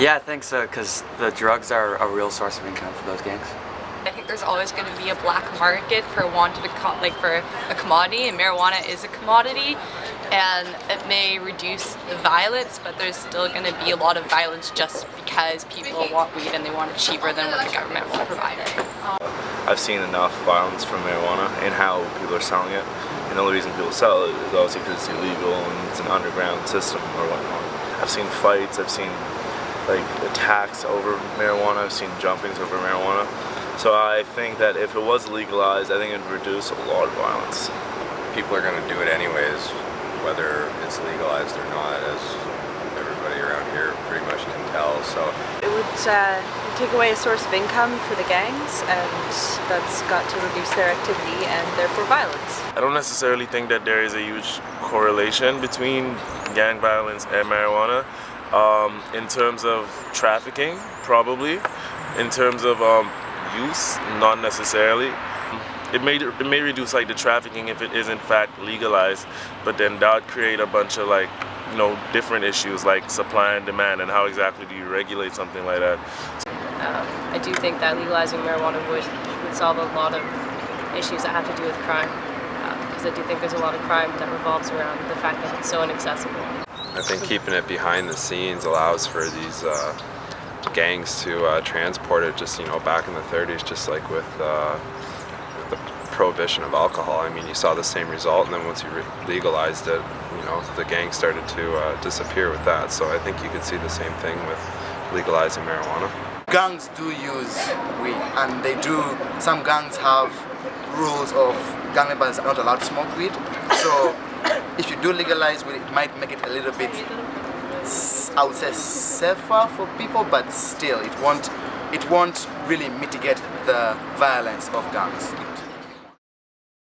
Yeah, I think so, because the drugs are a real source of income for those gangs. I think there's always going to be a black market for for a commodity, and marijuana is a commodity, and it may reduce the violence, but there's still going to be a lot of violence just because people want weed and they want it cheaper than what the government will provide it. I've seen enough violence from marijuana and how people are selling it, and the only reason people sell it is obviously because it's illegal and it's an underground system or whatnot. I've seen fights, I've seen attacks over marijuana, I've seen jumpings over marijuana. So I think that if it was legalized, I think it would reduce a lot of violence. People are going to do it anyways, whether it's legalized or not, as everybody around here pretty much can tell. So it would take away a source of income for the gangs, and that's got to reduce their activity and therefore violence. I don't necessarily think that there is a huge correlation between gang violence and marijuana. In terms of trafficking, probably. In terms of use, not necessarily. It may reduce the trafficking if it is in fact legalized, but then that would create a bunch of different issues like supply and demand, and how exactly do you regulate something like that? I do think that legalizing marijuana would solve a lot of issues that have to do with crime, because I do think there's a lot of crime that revolves around the fact that it's so inaccessible. I think keeping it behind the scenes allows for these gangs to transport it. Just back in the 30s, just like with the prohibition of alcohol. I mean, you saw the same result, and then once you legalized it, the gangs started to disappear with that. So I think you could see the same thing with legalizing marijuana. Gangs do use weed, and some gangs have rules of gang members are not allowed to smoke weed. So if you do legalize weed, it might make it a little bit, I would say, safer for people, but still it won't really mitigate the violence of gangs.